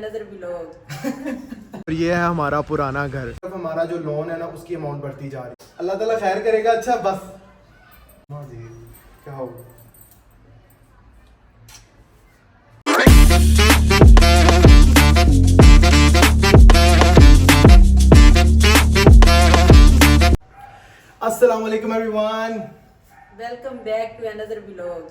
नजर भी लोग और ये है हमारा पुराना घर। हमारा जो लोन है ना उसकी अमाउंट बढ़ती जा रही है। अल्लाह ताला खैर करेगा। अच्छा बस हाँ जी, क्या हो अस्सलाम वालेकुम everyone, welcome back to another vlog.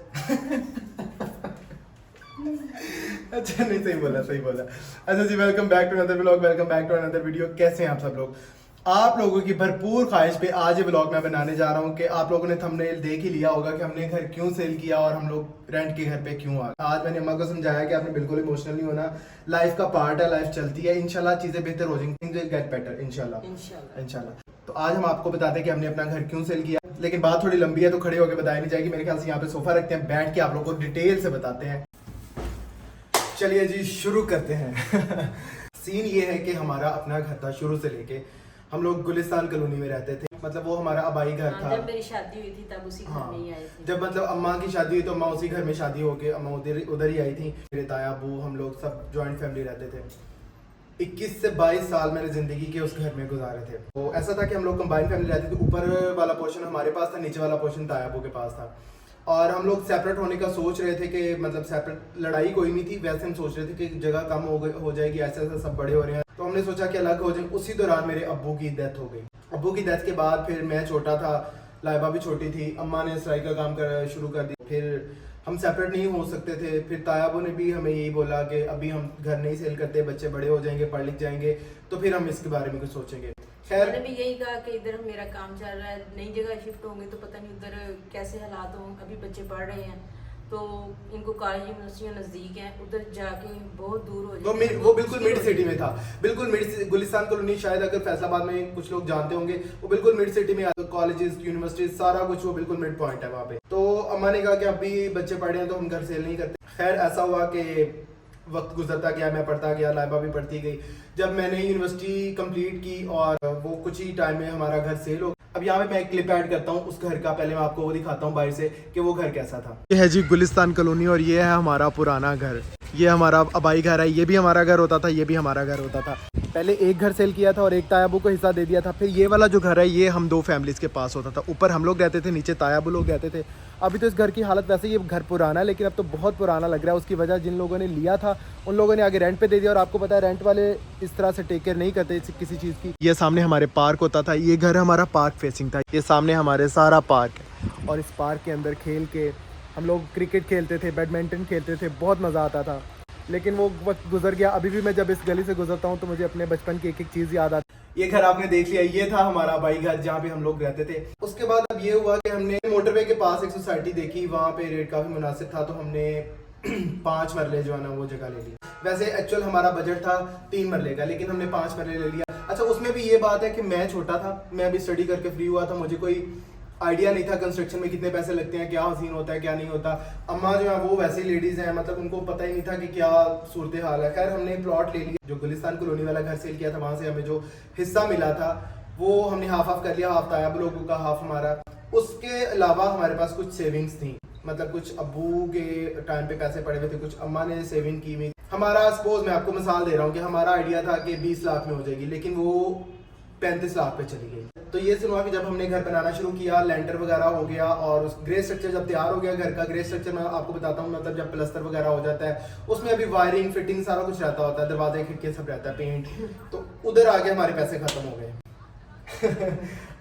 अच्छा नहीं सही बोला सही बोला। अच्छा जी, welcome back to another vlog, welcome back to another video. कैसे हैं आप सब लोग? आप लोगों की भरपूर ख्वाहिश पे आज ये व्लॉग मैं बनाने जा रहा हूँ कि आप लोगों ने थंबनेल देख ही लिया होगा कि हमने घर क्यों सेल किया और हम लोग रेंट के घर पे क्यों आ गए। आज मैंने अम्मा को समझाया कि आपने बिल्कुल इमोशनल नहीं होना, लाइफ का पार्ट है, लाइफ चलती है, इंशाल्लाह चीजें बेहतर हो जाएंगी, थिंग्स विल गेट बेटर इंशाल्लाह इंशाल्लाह। तो आज हम आपको बताते हैं कि हमने अपना घर क्यों सेल किया, लेकिन बात थोड़ी लंबी है तो खड़े होकर बताई नहीं जाएगी। मेरे ख्याल से यहाँ पे सोफा रखते हैं, बैठ के आप लोगों को डिटेल से बताते हैं। चलिए जी शुरू करते हैं। सीन ये है कि हमारा अपना घर था, शुरू से लेके हम लोग गुलिस्तान कॉलोनी में रहते थे। मतलब वो हमारा आबाई घर था। जब मेरी शादी हुई थी तब उसी घर में ही आए थे। जब मतलब अम्मा की शादी हुई तो अम्मा उसी घर में शादी हो गई, अम्मा उधर ही आई थी। मेरे ताया अबू हम लोग सब जॉइंट फैमिली रहते थे। 21 से 22 साल मैंने जिंदगी के उस घर में गुजारे थे। तो ऐसा था कि हम लोग कंबाइन फैमिली रहते थे। ऊपर वाला पोर्शन हमारे पास था, नीचे वाला पोर्शन ताया अबू के पास था। और हम लोग सेपरेट होने का सोच रहे थे कि मतलब सेपरेट लड़ाई कोई नहीं थी, वैसे हम सोच रहे थे कि जगह कम हो जाएगी, ऐसे ऐसे सब बड़े हो रहे हैं तो हमने सोचा कि अलग हो जाए। उसी दौरान मेरे अब्बू की डेथ हो गई। अब्बू की डेथ के बाद फिर मैं छोटा था, लाइबा भी छोटी थी, अम्मा ने सिलाई का काम शुरू कर दिया। फिर हम सेपरेट नहीं हो सकते थे। फिर तायाबू ने भी हमें यही बोला कि अभी हम घर नहीं सेल करते, बच्चे बड़े हो जाएंगे, पढ़ लिख जाएंगे तो फिर हम इसके बारे में कुछ सोचेंगे। मैंने भी यही कहा कि इधर मेरा काम चल रहा है, नई जगह शिफ्ट होंगे तो पता नहीं उधर कैसे हालात हों। अभी बच्चे पढ़ रहे हैं तो इनको कॉलेज यूनिवर्सिटियाँ नज़दीक हैं, उधर जाके बहुत दूर हो जाए। वो बिल्कुल मिड सिटी में था, बिल्कुल मिड गुलिस्तान कॉलोनी। शायद अगर फैसलाबाद में कुछ लोग जानते होंगे, वो बिल्कुल मिड सिटी में आता। कॉलेजेस, यूनिवर्सिटीज, सारा कुछ वो बिल्कुल मिड पॉइंट है वहाँ पे। तो अम्मा ने कहा कि अभी बच्चे पढ़े हैं तो हम घर सेल नहीं करते। खैर ऐसा हुआ कि वक्त गुजरता गया, मैं पढ़ता गया, लाइबा भी पढ़ती गई। जब मैंने यूनिवर्सिटी कंप्लीट की और वो कुछ ही टाइम में हमारा घर सेल हो। अब यहाँ पे मैं एक क्लिप ऐड करता हूँ उस घर का। पहले मैं आपको वो दिखाता हूँ बाहर से कि वो घर कैसा था। ये है जी गुलिस्तान कॉलोनी और ये है हमारा पुराना घर। ये हमारा आबाई घर है, ये भी हमारा घर होता था, ये भी हमारा घर होता था। पहले एक घर सेल किया था और एक तायाबू को हिस्सा दे दिया था। फिर ये वाला जो घर है ये हम दो फैमिलीज के पास होता था। ऊपर हम लोग रहते थे, नीचे तायाबू लोग रहते थे। अभी तो इस घर की हालत वैसे ये घर पुराना है, लेकिन अब तो बहुत पुराना लग रहा है। उसकी वजह जिन लोगों ने लिया था उन लोगों ने आगे रेंट पे दे दिया। और आपको पता है रेंट वाले इस तरह से टेक केयर नहीं करते किसी चीज़ की। ये सामने हमारे पार्क होता था, ये घर हमारा पार्क फेसिंग था। ये सामने हमारे सारा पार्क है और इस पार्क के अंदर खेल के हम लोग क्रिकेट खेलते थे, बैडमिंटन खेलते थे, बहुत मज़ा आता था। लेकिन वो वक्त गुजर गया। अभी भी मैं जब इस गली से गुजरता हूँ तो मुझे अपने बचपन की एक एक चीज़ याद आती है। ये घर आपने देख लिया, ये था हमारा भाई घर जहाँ पे हम लोग रहते थे। उसके बाद अब ये हुआ कि हमने मोटरवे के पास एक सोसाइटी देखी, वहाँ पे रेट काफ़ी मुनासिब था तो हमने 5 मरले जो है ना वो जगह ले ली। वैसे एक्चुअल हमारा बजट था 3 मरले का, लेकिन हमने 5 मरले ले लिया। अच्छा उसमें भी ये बात है कि मैं छोटा था, मैं अभी स्टडी करके फ्री हुआ था, मुझे कोई आइडिया नहीं था कंस्ट्रक्शन में कितने पैसे लगते हैं, क्या सीन होता है, क्या नहीं होता। अम्मा जो है वो वैसे लेडीज हैं, मतलब उनको पता ही नहीं था कि क्या सूरत हाल है। खैर हमने प्लॉट ले लिया। जो गुलिस्तान कॉलोनी वाला घर सेल किया था वहाँ से हमें जो हिस्सा मिला था वो हमने हाफ कर लिया, हाफ तायाब लोगों का, हाफ हमारा। उसके अलावा हमारे पास कुछ सेविंग्स थी, मतलब कुछ अब्बू के टाइम पे पैसे पड़े हुए थे, कुछ अम्मा ने सेविंग की हुई। हमारा सपोज मैं आपको मिसाल दे रहा हूँ कि हमारा आइडिया था कि 20 लाख में हो जाएगी, लेकिन वो 35 लाख पे चली गई। तो ये सुना कि जब हमने घर बनाना शुरू किया, लेंटर वगैरह हो गया और उस ग्रे स्ट्रक्चर जब तैयार हो गया घर का, ग्रे स्ट्रक्चर मैं आपको बताता हूँ, मतलब जब प्लास्टर वगैरह हो जाता है उसमें अभी वायरिंग, फिटिंग सारा कुछ रहता होता है, दरवाजे खिड़की सब रहता है, पेंट। तो उधर आगे हमारे पैसे खत्म हो गए।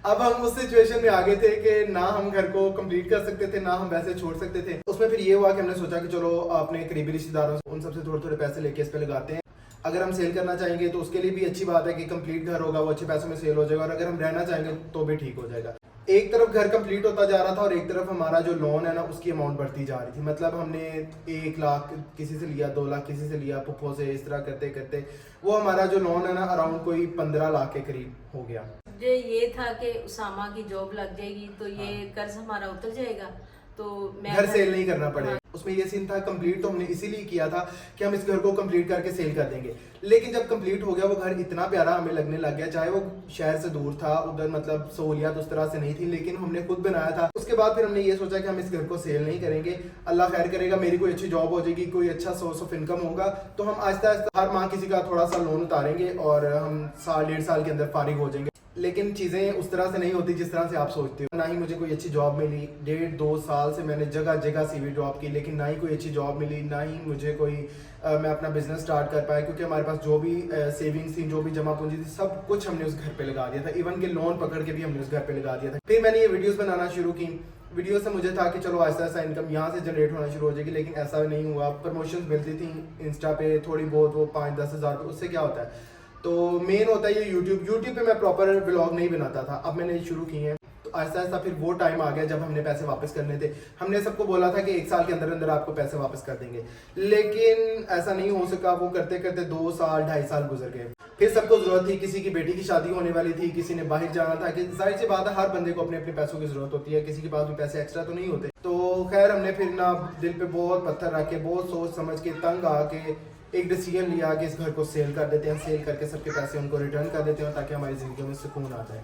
अब हम उस सिचुएशन में आ गए थे कि ना हम घर को कंप्लीट कर सकते थे, ना हम वैसे छोड़ सकते थे। उसमें फिर ये हुआ कि हमने सोचा कि चलो अपने करीबी रिश्तेदारों से उन सबसे थोड़े थोड़े पैसे लेके इस पे लगाते हैं। अगर हम सेल करना चाहेंगे तो उसके लिए भी अच्छी बात है कि कंप्लीट घर होगा, वो अच्छे पैसों में सेल हो जाएगा। और अगर हम रहना चाहेंगे तो भी ठीक हो जाएगा। एक तरफ घर कंप्लीट होता जा रहा था और एक तरफ हमारा जो लोन है ना उसकी अमाउंट बढ़ती जा रही थी। मतलब हमने 1 लाख किसी से लिया, 2 लाख किसी से लिया, पुप्पो से, इस तरह करते करते वो हमारा जो लोन है ना अराउंड कोई 15 लाख के करीब हो गया। जो ये था कि उसामा की जॉब लग जाएगी तो ये कर्ज हमारा उतर जाएगा। तो मैं घर सेल नहीं करना पड़े। हाँ। उसमें ये सीन था, कंप्लीट तो हमने इसीलिए किया था कि हम इस घर को कंप्लीट करके सेल कर देंगे, लेकिन जब कंप्लीट हो गया वो घर इतना प्यारा हमें लगने लग गया, चाहे वो शहर से दूर था, उधर मतलब सहूलियात उस तरह से नहीं थी, लेकिन हमने खुद बनाया था। उसके बाद फिर हमने ये सोचा कि हम इस घर को सेल नहीं करेंगे, अल्लाह खैर करेगा, मेरी कोई अच्छी जॉब हो जाएगी, कोई अच्छा सोर्स ऑफ इनकम होगा, तो हम आहिस्ता आहिस्ता हर माह किसी का थोड़ा सा लोन उतारेंगे और हम साल 1.5 साल के अंदर फारिग हो जाएंगे। लेकिन चीज़ें उस तरह से नहीं होती जिस तरह से आप सोचते हो। ना ही मुझे कोई अच्छी जॉब मिली, 1.5-2 साल से मैंने जगह जगह CV ड्रॉप की, लेकिन ना ही कोई अच्छी जॉब मिली, ना ही मुझे कोई मैं अपना बिजनेस स्टार्ट कर पाया, क्योंकि हमारे पास जो भी सेविंग्स थी, जो भी जमा पूंजी थी, सब कुछ हमने उस घर पे लगा दिया था। इवन के लोन पकड़ के भी हमने उस घर पे लगा दिया था। फिर मैंने ये वीडियोस बनाना शुरू की। वीडियो से मुझे था कि चलो आहिस्ता आहिस्ता इनकम यहाँ से जनरेट होना शुरू हो जाएगी, लेकिन ऐसा नहीं हुआ। प्रमोशंस मिलती थी इंस्टा पे थोड़ी बहुत, वो 5-10 हज़ार, उससे क्या होता है। तो मेन होता है ये यूट्यूब पे मैं प्रॉपर व्लॉग नहीं बनाता था, अब मैंने शुरू किए हैं। तो आहिस्ता आहिस्ता फिर वो टाइम आ गया जब हमने पैसे वापस करने थे। हमने सबको बोला था कि 1 साल के अंदर अंदर आपको पैसे वापस कर देंगे, लेकिन ऐसा नहीं हो सका। वो करते करते 2 साल 2.5 साल गुजर गए। फिर सबको जरूरत थी, किसी की बेटी की शादी होने वाली थी, किसी ने बाहर जाना था, कि जाहिर सी बात है हर बंदे को अपने अपने पैसों की जरूरत होती है, किसी के पास भी पैसे एक्स्ट्रा तो नहीं होते। तो खैर हमने फिर ना दिल पे बहुत पत्थर रख के, बहुत सोच समझ के, तंग आके एक डिसीजन लिया कि इस घर को सेल कर देते हैं। सेल करके सबके पैसे उनको रिटर्न कर देते हैं, ताकि हमारी ज़िंदगी में सुकून आ जाए।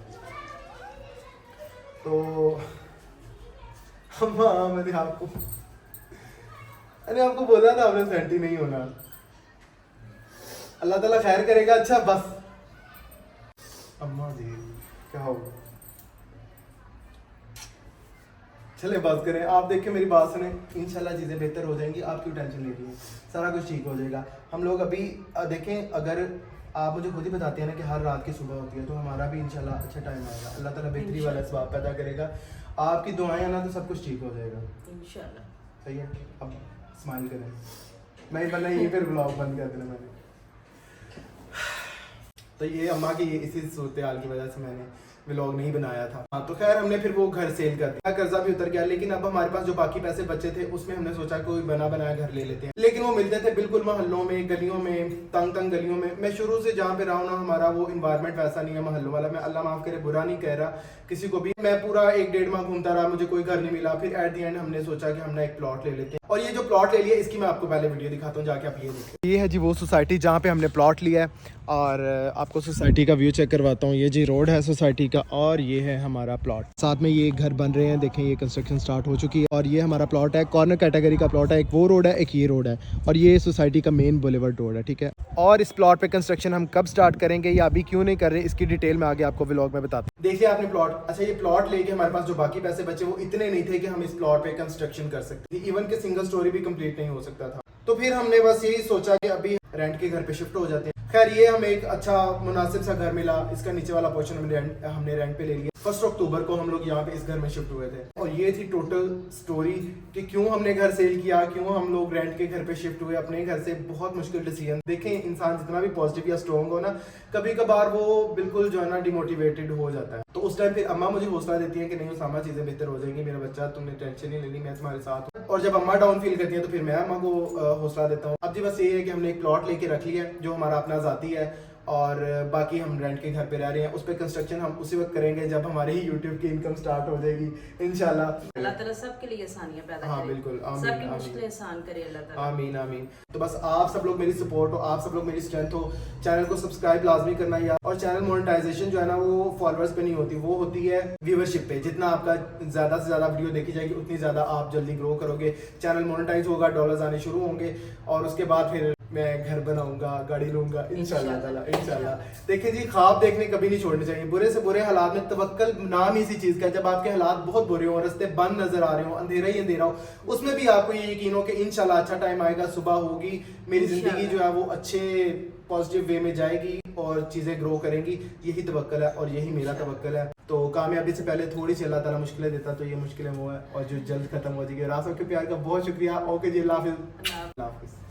तो हाँ, मैंने आपको बोला था आपने सेंटी नहीं होना। अल्लाह ताला खैर करेगा। अच्छा बस अम्मा जी क्या हो, चले बात करें। आप देखिए मेरी बात सुने, इंशाल्लाह चीज़ें बेहतर हो जाएंगी, आप क्यों टेंशन ले रही हैं, सारा कुछ ठीक हो जाएगा। हम लोग अभी देखें, अगर आप मुझे खुद ही बताते हैं ना कि हर रात की सुबह होती है, तो हमारा भी इंशाल्लाह अच्छा टाइम आएगा, अल्लाह ताला बेहतरी वाला इसबाब पैदा करेगा। आपकी दुआएं ना तो सब कुछ ठीक हो जाएगा इंशाल्लाह। सही है। अब स्माइल करें, नहीं वरना ये फिर ब्लॉग बंद कर देना मैंने। तो ये अम्मा की इसी सूरत हाल की वजह से मैंने व्लॉग नहीं बनाया था। हाँ, तो खैर हमने फिर वो घर सेल कर दिया, कर्जा भी उतर गया, लेकिन अब हमारे पास जो बाकी पैसे बचे थे उसमें हमने सोचा कोई बना बनाया घर ले लेते हैं। लेकिन वो मिलते थे बिल्कुल मोहल्लों में, गलियों में, तंग गलियों में। मैं शुरू से जहाँ पे रहा हूँ ना, हमारा वो इन्वायरमेंट वैसा नहीं है मोहल्लों वाला। मैं अल्लाह माफ करे बुरा नहीं कह रहा किसी को भी। मैं पूरा 1-1.5 माह घूमता रहा, मुझे कोई घर नहीं मिला। फिर एट दी एंड हमने सोचा कि हमने एक प्लॉट ले लेते हैं, और ये जो प्लॉट ले लिया इसकी मैं आपको पहले वीडियो दिखाता हूँ, जाके आप ये देखिए। ये है जी वो सोसाइटी जहाँ पे हमने प्लॉट लिया है, और आपको सोसाइटी का व्यू चेक करवाता हूँ। ये जी रोड है सोसाइटी का, और ये है हमारा प्लॉट। साथ में ये घर बन रहे हैं, देखें ये कंस्ट्रक्शन स्टार्ट हो चुकी है। और ये हमारा प्लॉट है, कॉर्नर कैटेगरी का प्लॉट है। एक वो रोड है, एक ये रोड है, और ये सोसाइटी का मेन बुलेवर्ड रोड है, ठीक है। और इस प्लॉट पे कंस्ट्रक्शन हम कब स्टार्ट करेंगे या अभी क्यों नहीं कर रहे, इसकी डिटेल में आगे आपको व्लॉग में बताता हूँ। देखिए आपने प्लॉट, अच्छा ये प्लॉट लेके हमारे पास जो बाकी पैसे बचे वो इतने नहीं थे कि हम इस प्लॉट पे कंस्ट्रक्शन कर सकते थे। इवन के सिंगल स्टोरी भी कंप्लीट नहीं हो सकता था। तो फिर हमने बस यही सोचा कि अभी रेंट के घर पे शिफ्ट हो जाते हैं। खैर ये हमें एक अच्छा मुनासिब सा घर मिला। इसका नीचे वाला पोर्शन हमने रेंट पे ले लिया। 1 अक्टूबर को हम लोग यहाँ पे इस घर में शिफ्ट हुए थे, और ये थी टोटल स्टोरी कि क्यों हमने घर सेल किया, क्यों हम लोग रेंट के घर पे शिफ्ट हुए अपने घर से। बहुत मुश्किल डिसीजन। देखें इंसान जितना भी पॉजिटिव या स्ट्रॉन्ग हो ना, कभी कभार वो बिल्कुल जो है ना डिमोटिवेटेड हो जाता है। तो उस टाइम फिर अम्मा मुझे हौसला देती है कि नहीं उसामा, चीजें बेहतर हो जाएंगी, मेरा बच्चा तुमने टेंशन नहीं लेनी, मैं तुम्हारे साथ हूँ। और जब अम्मा डाउन फील करती है तो फिर मैं अम्मा को हौसला देता हूँ। अब जी बस ये है कि हमने एक प्लॉट लेके रख लिया है जो हमारा अपना जाती है, और बाकी हम रेंट के घर पे रह रहे हैं। उस पे कंस्ट्रक्शन हम उसी वक्त करेंगे जब हमारे ही यूट्यूब की इनकम स्टार्ट हो जाएगी इंशाल्लाह। अल्लाह ताला सबके लिए आसानियां पैदा करे। हाँ बिल्कुल, आमीन सबकी आमीन मुश्किलें आसान करे अल्लाह ताला। आमीन आमीन। तो बस आप सब लोग मेरी सपोर्ट हो, आप सब लोग मेरी स्ट्रेंथ हो। चैनल को सब्सक्राइब लाजमी करना यार। और चैनल मोनेटाइजेशन जो है ना वो फॉलोअर्स पे नहीं होती, वो होती है व्यूअरशिप पे। जितना आपका ज्यादा से ज्यादा वीडियो देखी जाएगी उतनी ज्यादा आप जल्दी ग्रो करोगे, चैनल मोनेटाइज होगा, डॉलर्स आने शुरू होंगे, और उसके बाद फिर मैं घर बनाऊंगा, गाड़ी लूंगा इंशाल्लाह ताला इंशाल्लाह। देखिए जी ख्वाब देखने कभी नहीं छोड़ने चाहिए। बुरे से बुरे हालात में तवक्कल नाम ही इसी चीज का, जब आपके हालात बहुत बुरे हो, रास्ते बंद नजर आ रहे हो, अंधेरा ही अंधेरा हो, उसमें भी आपको ये यकीन हो कि इंशाल्लाह अच्छा टाइम आएगा, सुबह होगी, मेरी जिंदगी जो है वो अच्छे पॉजिटिव वे में जाएगी और चीजें ग्रो करेंगी। यही तवक्कल है और यही मेरा तवक्कल है। तो कामयाबी से पहले थोड़ी सी अल्लाह ताला मुश्किलें देता, तो ये मुश्किलें वो है और जो जल्द खत्म हो जाएगी। रात के प्यार का बहुत शुक्रिया। ओके जी, अल्लाह हाफिज़।